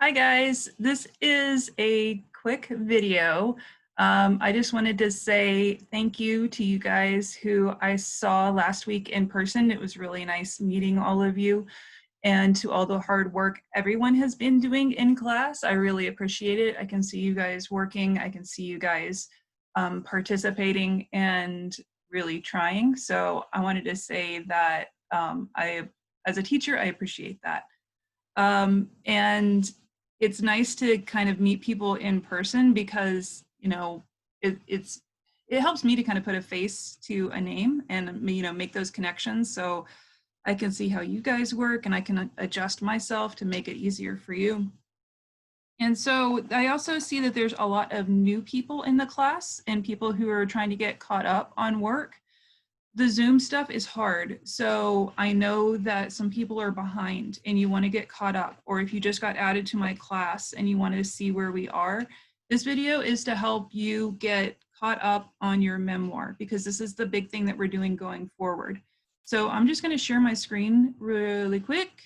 Hi guys, this is a quick video. I just wanted to say thank you to you guys who I saw last week in person. It was really nice meeting all of you, and to all the hard work everyone has been doing in class. I really appreciate it. I can see you guys working. I can see you guys participating and really trying. So I wanted to say that as a teacher, I appreciate that. And it's nice to kind of meet people in person because, it helps me to kind of put a face to a name and, make those connections. So I can see how you guys work and I can adjust myself to make it easier for you. And so I also see that there's a lot of new people in the class and people who are trying to get caught up on work. The Zoom stuff is hard. So I know that some people are behind and you want to get caught up, or if you just got added to my class and you wanted to see where we are, this video is to help you get caught up on your memoir, because this is the big thing that we're doing going forward. So I'm just going to share my screen really quick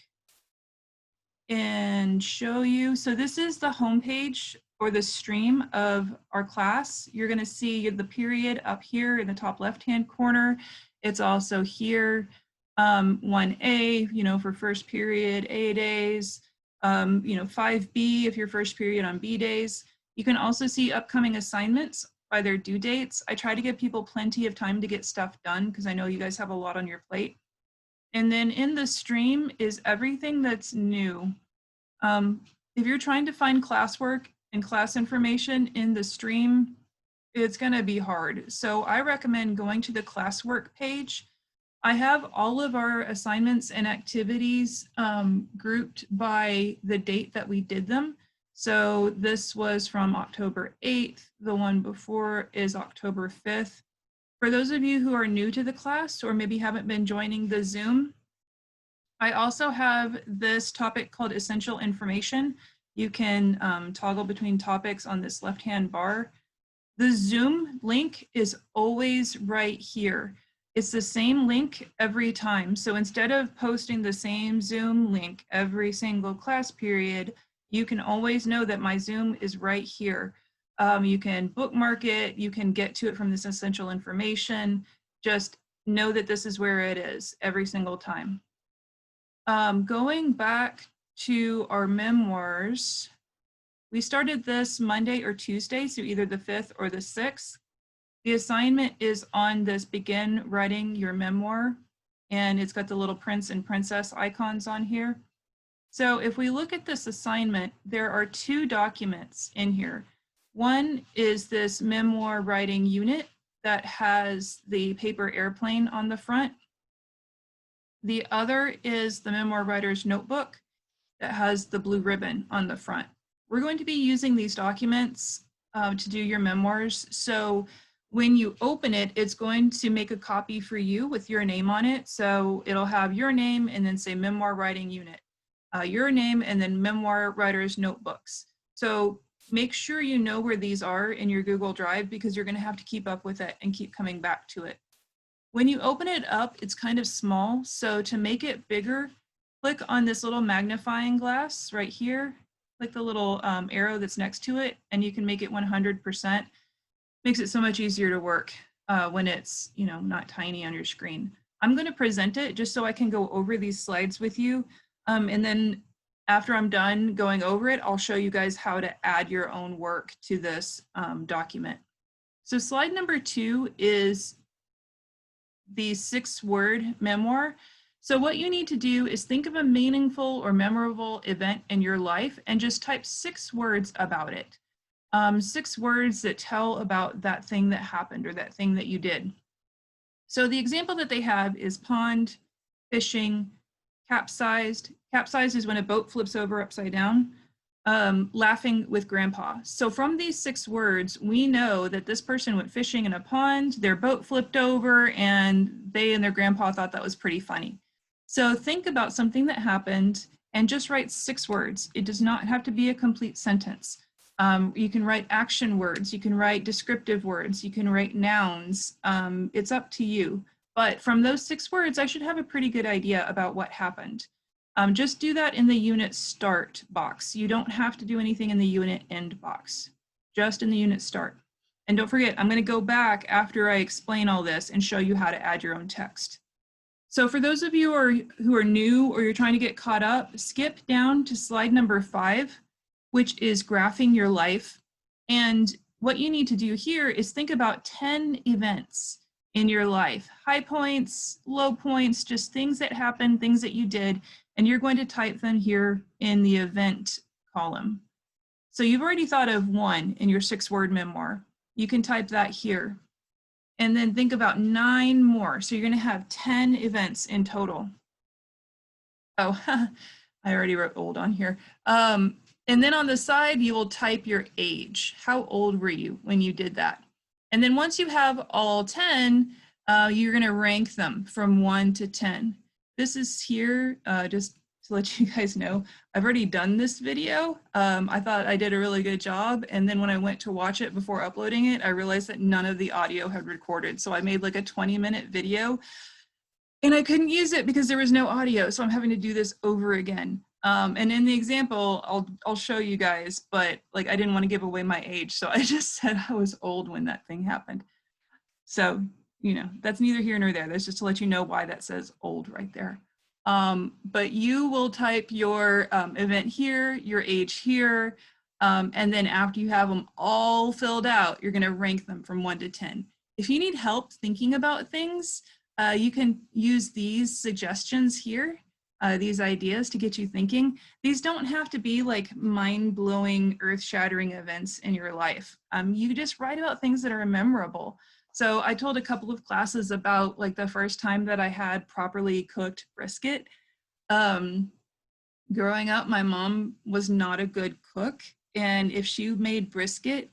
and show you. So this is the homepage or the stream of our class. You're going to see the period up here in the top left-hand corner. It's also here, 1A, for first period, A days, 5B if your first period on B days. You can also see upcoming assignments by their due dates. I try to give people plenty of time to get stuff done because I know you guys have a lot on your plate. And then in the stream is everything that's new. If you're trying to find classwork and class information in the stream, it's going to be hard. So I recommend going to the classwork page. I have all of our assignments and activities grouped by the date that we did them. So this was from October 8th. The one before is October 5th. For those of you who are new to the class or maybe haven't been joining the Zoom, I also have this topic called essential information. You can toggle between topics on this left-hand bar. The Zoom link is always right here. It's the same link every time. So instead of posting the same Zoom link every single class period, you can always know that my Zoom is right here. You can bookmark it, you can get to it from this essential information. Just know that this is where it is every single time. Going back to our memoirs, we started this Monday or Tuesday, so either the 5th or the 6th. The assignment is on this begin writing your memoir, and it's got the little prince and princess icons on here. So if we look at this assignment, there are two documents in here. One is this memoir writing unit that has the paper airplane on the front. The other is the memoir writer's notebook that has the blue ribbon on the front. We're going to be using these documents to do your memoirs. So when you open it, it's going to make a copy for you with your name on it. So it'll have your name and then say memoir writing unit, your name, and then memoir writer's notebooks. So make sure you know where these are in your Google Drive because you're going to have to keep up with it and keep coming back to it. When you open it up, it's kind of small. So to make it bigger, click on this little magnifying glass right here. Click the little arrow that's next to it, and you can make it 100%. Makes it so much easier to work when it's, not tiny on your screen. I'm going to present it just so I can go over these slides with you. And then after I'm done going over it, I'll show you guys how to add your own work to this document. So slide number 2 is the 6-word memoir. So what you need to do is think of a meaningful or memorable event in your life and just type 6 words about it. 6 words that tell about that thing that happened or that thing that you did. So the example that they have is pond, fishing, capsized. Capsized is when a boat flips over upside down. Laughing with grandpa. So from these 6 words, we know that this person went fishing in a pond, their boat flipped over, and they and their grandpa thought that was pretty funny. So think about something that happened and just write 6 words. It does not have to be a complete sentence. You can write action words, you can write descriptive words, you can write nouns. It's up to you. But from those 6 words, I should have a pretty good idea about what happened. Just do that in the unit start box. You don't have to do anything in the unit end box, just in the unit start. And don't forget, I'm going to go back after I explain all this and show you how to add your own text. So for those of you who are new or you're trying to get caught up, skip down to slide number 5, which is graphing your life. And what you need to do here is think about 10 events in your life, high points, low points, just things that happened, things that you did, and you're going to type them here in the event column. So you've already thought of 1 in your 6-word memoir. You can type that here. And then think about 9 more. So you're going to have 10 events in total. Oh, I already wrote old on here. And then on the side, you will type your age. How old were you when you did that? And then once you have all 10, you're going to rank them from 1 to 10. This is here, just to let you guys know, I've already done this video. I thought I did a really good job. And then when I went to watch it before uploading it, I realized that none of the audio had recorded. So I made like a 20-minute video and I couldn't use it because there was no audio. So I'm having to do this over again. And in the example, I'll show you guys, but like I didn't want to give away my age. So I just said I was old when that thing happened. So, you know, that's neither here nor there. That's just to let you know why that says old right there. But you will type your event here, your age here, and then after you have them all filled out, you're going to rank them from 1 to 10. If you need help thinking about things, you can use these suggestions here, these ideas to get you thinking. These don't have to be like mind-blowing, earth-shattering events in your life. You just write about things that are memorable. So I told a couple of classes about like the first time that I had properly cooked brisket. Growing up, my mom was not a good cook. And if she made brisket,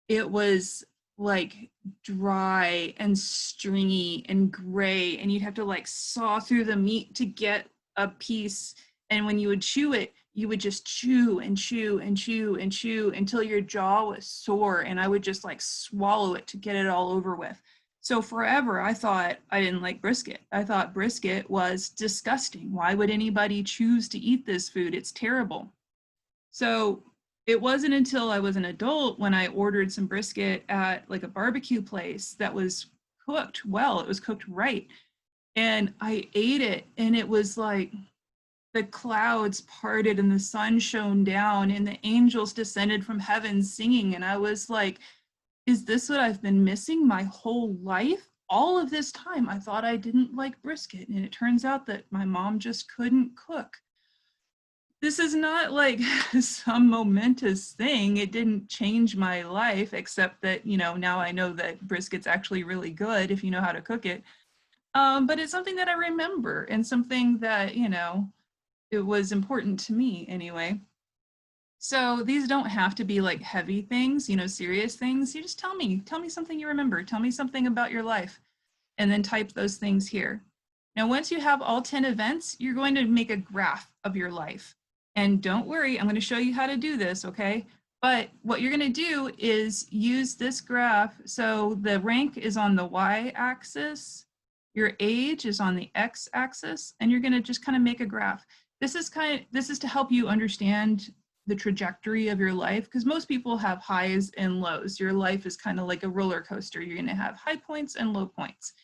it was like dry and stringy and gray. And you'd have to like saw through the meat to get a piece. And when you would chew it, you would just chew and chew and chew and chew until your jaw was sore, and I would just like swallow it to get it all over with. So forever I thought I didn't like brisket. I thought brisket was disgusting. Why would anybody choose to eat this food? It's terrible. So it wasn't until I was an adult when I ordered some brisket at like a barbecue place that was cooked well. It was cooked right. And I ate it, and it was like the clouds parted and the sun shone down and the angels descended from heaven singing. And I was like, is this what I've been missing my whole life? All of this time, I thought I didn't like brisket. And it turns out that my mom just couldn't cook. This is not like some momentous thing. It didn't change my life, except that, you know, now I know that brisket's actually really good if you know how to cook it. But it's something that I remember and something that, you know, it was important to me anyway. So these don't have to be like heavy things, you know, serious things. You just tell me something you remember. Tell me something about your life, and then type those things here. Now, once you have all 10 events, you're going to make a graph of your life. And don't worry, I'm going to show you how to do this, okay? But what you're going to do is use this graph. So the rank is on the y-axis, your age is on the x-axis, and you're going to just kind of make a graph. This is to help you understand the trajectory of your life, because most people have highs and lows. Your life is kind of like a roller coaster. You're going to have high points and low points.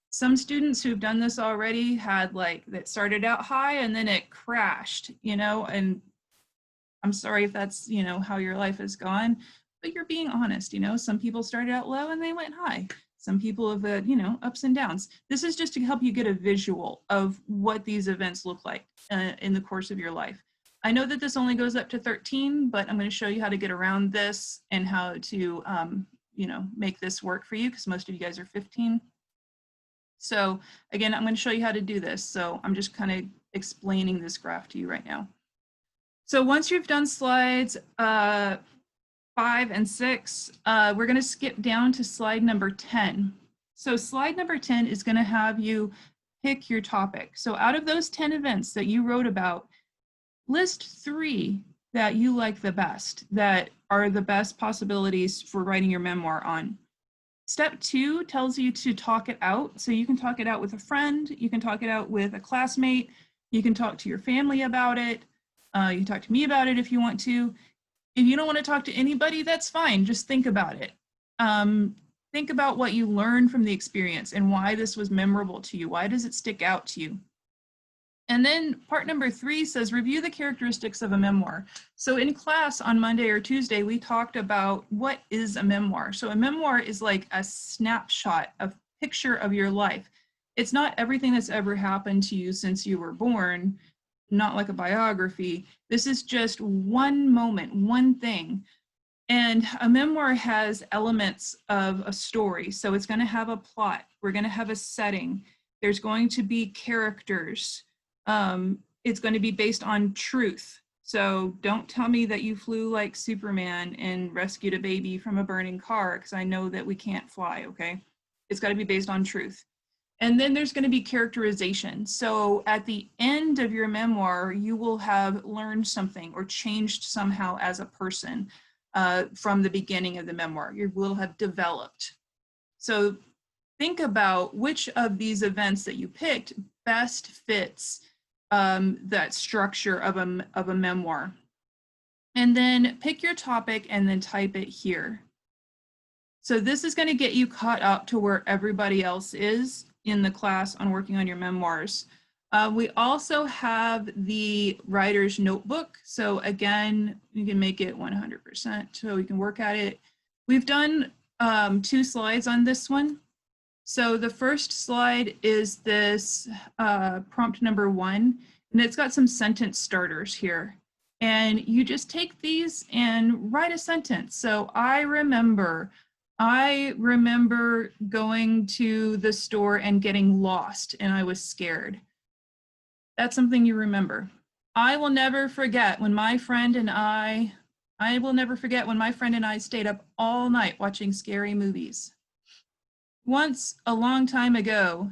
Some students who've done this already had like that started out high and then it crashed, you know, and I'm sorry if that's, you know, how your life has gone, but you're being honest, you know, some people started out low and they went high. Some people have had, you know, ups and downs. This is just to help you get a visual of what these events look like in the course of your life. I know that this only goes up to 13, but I'm going to show you how to get around this and how to, you know, make this work for you, because most of you guys are 15. So again, I'm going to show you how to do this. So I'm just kind of explaining this graph to you right now. So once you've done slides 5 and 6, we're going to skip down to slide number 10. So slide number 10 is going to have you pick your topic. So out of those 10 events that you wrote about, list 3 that you like the best, that are the best possibilities for writing your memoir on. Step 2 tells you to talk it out. So you can talk it out with a friend, you can talk it out with a classmate, You can talk to your family about it. You can talk to me about it if you want to. If you don't want to talk to anybody, that's fine. Just think about it. Think about what you learned from the experience and why this was memorable to you. Why does it stick out to you? And then part number 3 says, review the characteristics of a memoir. So in class on Monday or Tuesday, we talked about what is a memoir. So a memoir is like a snapshot, a picture of your life. It's not everything that's ever happened to you since you were born, not like a biography. This is just one moment, one thing. And a memoir has elements of a story. So it's going to have a plot. We're going to have a setting. There's going to be characters. It's going to be based on truth. So don't tell me that you flew like Superman and rescued a baby from a burning car, because I know that we can't fly, okay? It's got to be based on truth. And then there's going to be characterization. So at the end of your memoir, you will have learned something or changed somehow as a person from the beginning of the memoir. You will have developed. So think about which of these events that you picked best fits that structure of a memoir. And then pick your topic and then type it here. So this is going to get you caught up to where everybody else is in the class on working on your memoirs. We also have the writer's notebook. So again, you can make it 100% so you can work at it. We've done 2 slides on this one. So the first slide is this prompt number 1, and it's got some sentence starters here. And you just take these and write a sentence. So I remember going to the store and getting lost and I was scared. That's something you remember. I will never forget when my friend and I stayed up all night watching scary movies. Once a long time ago,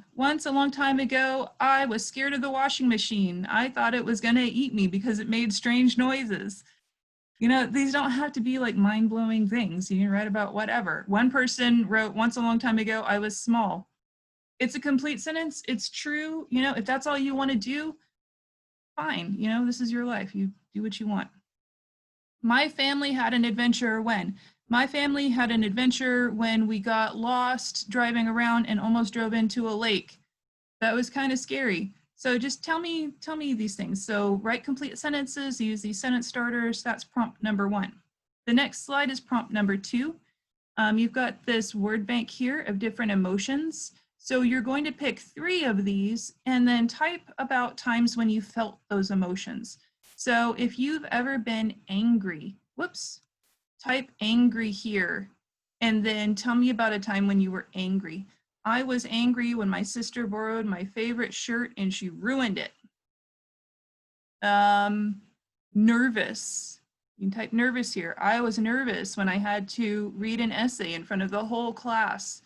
I was scared of the washing machine. I thought it was gonna eat me because it made strange noises. You know, these don't have to be like mind-blowing things. You can write about whatever. One person wrote, once a long time ago, I was small. It's a complete sentence. It's true. You know, if that's all you want to do, fine. You know, this is your life. You do what you want. My family had an adventure when? My family had an adventure when we got lost driving around and almost drove into a lake. That was kind of scary. So just tell me these things. So write complete sentences, use these sentence starters. That's prompt number 1. The next slide is prompt number 2. You've got this word bank here of different emotions. So you're going to pick 3 of these and then type about times when you felt those emotions. So if you've ever been angry, type angry here, and then tell me about a time when you were angry. I was angry when my sister borrowed my favorite shirt and she ruined it. Nervous. You can type nervous here. I was nervous when I had to read an essay in front of the whole class.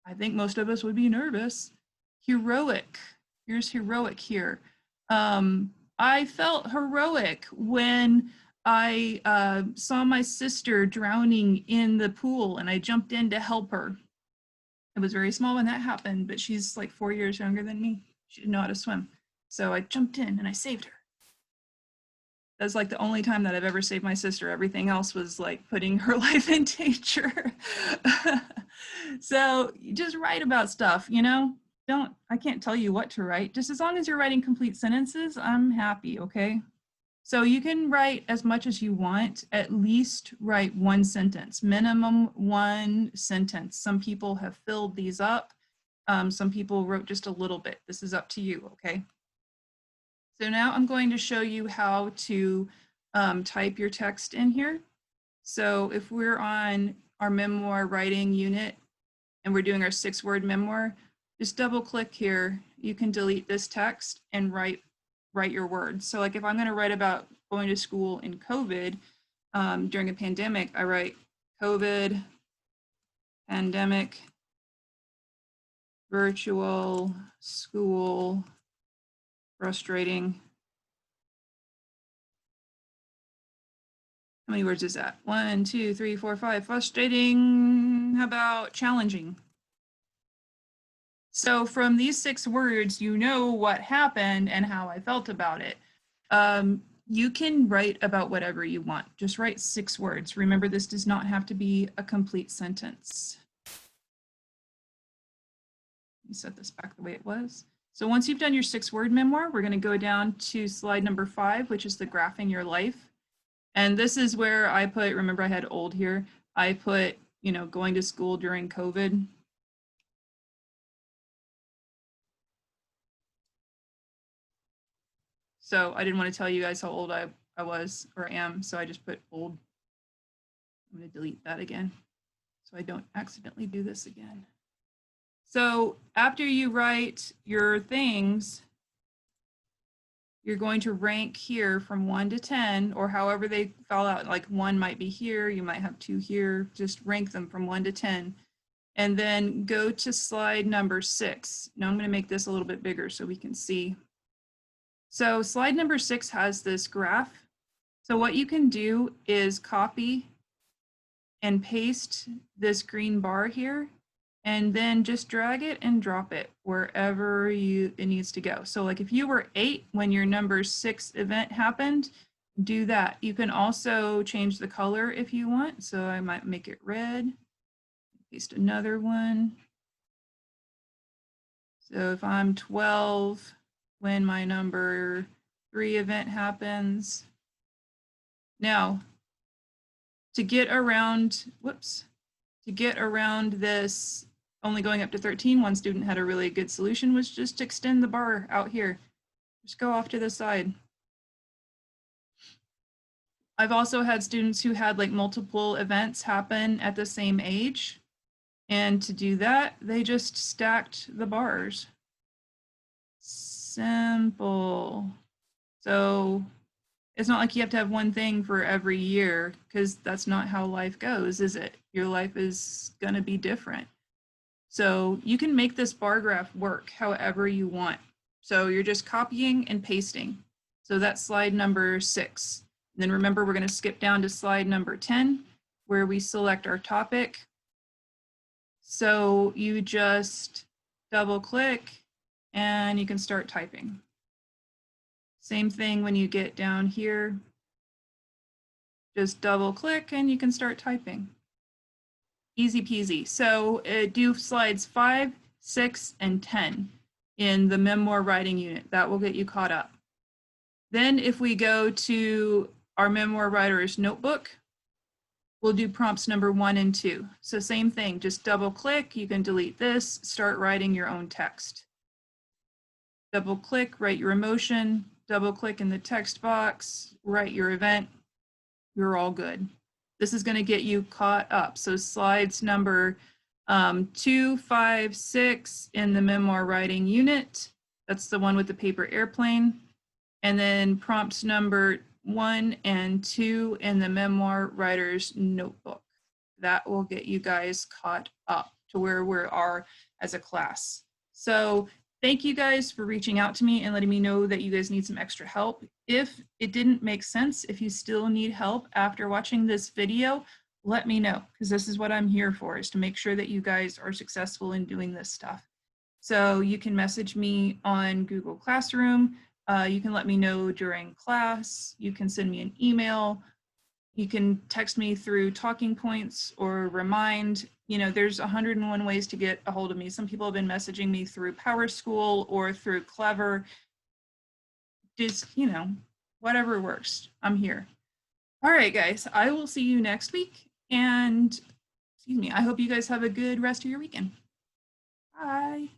I think most of us would be nervous. Heroic. Here's heroic here. I felt heroic when I saw my sister drowning in the pool and I jumped in to help her. I was very small when that happened, but she's like 4 years younger than me. She didn't know how to swim. So I jumped in and I saved her. That's like the only time that I've ever saved my sister. Everything else was like putting her life in danger. So you just write about stuff, you know? I can't tell you what to write. Just as long as you're writing complete sentences, I'm happy, okay? So you can write as much as you want, at least write 1 sentence, minimum 1 sentence. Some people have filled these up. Some people wrote just a little bit. This is up to you, okay? So now I'm going to show you how to type your text in here. So if we're on our memoir writing unit and we're doing our 6-word memoir, just double click here. You can delete this text and write your words. So like if I'm going to write about going to school in COVID during a pandemic, I write COVID, pandemic, virtual school, frustrating. How many words is that? 1, 2, 3, 4, 5. Frustrating. How about challenging? So from these 6 words, you know what happened and how I felt about it. You can write about whatever you want. Just write 6 words. Remember, this does not have to be a complete sentence. Let me set this back the way it was. So once you've done your 6-word memoir, we're going to go down to slide number 5, which is the graphing your life. And this is where I put, remember I had old here, I put, you know, going to school during COVID. So I didn't want to tell you guys how old I was or am, so I just put old. I'm going to delete that again so I don't accidentally do this again. So after you write your things, you're going to rank here from 1 to 10, or however they fall out. Like 1 might be here, you might have 2 here. Just rank them from 1 to 10. And then go to slide number 6. Now I'm going to make this a little bit bigger so we can see. So slide number 6 has this graph. So what you can do is copy and paste this green bar here, and then just drag it and drop it wherever it needs to go. So like if you were 8 when your number 6 event happened, do that. You can also change the color if you want. So I might make it red, paste another one. So if I'm 12 when my number 3 event happens. Now, to get around, to get around this only going up to 13, one student had a really good solution, was just extend the bar out here. Just go off to the side. I've also had students who had like multiple events happen at the same age. And to do that, they just stacked the bars. Simple. So it's not like you have to have one thing for every year, because that's not how life goes, is it? Your life is going to be different. So you can make this bar graph work however you want. So you're just copying and pasting. So that's slide number 6. And then remember, we're going to skip down to slide number 10, where we select our topic. So you just double click and you can start typing. Same thing when you get down here. Just double click and you can start typing. Easy peasy. So do slides 5, 6, and 10 in the memoir writing unit. That will get you caught up. Then if we go to our memoir writer's notebook, we'll do prompts number 1 and 2. So same thing, just double click, you can delete this, start writing your own text. Double click, write your emotion, double click in the text box, write your event, you're all good. This is going to get you caught up. So slides number 2, 5, 6 in the memoir writing unit. That's the one with the paper airplane. And then prompts number 1 and 2 in the memoir writer's notebook. That will get you guys caught up to where we are as a class. So thank you guys for reaching out to me and letting me know that you guys need some extra help. If it didn't make sense, if you still need help after watching this video, let me know, because this is what I'm here for, is to make sure that you guys are successful in doing this stuff. So you can message me on Google Classroom. You can let me know during class. You can send me an email. You can text me through talking points or remind. You know, there's 101 ways to get a hold of me. Some people have been messaging me through PowerSchool or through Clever. Just, you know, whatever works. I'm here. All right, guys, I will see you next week. And, excuse me, I hope you guys have a good rest of your weekend. Bye.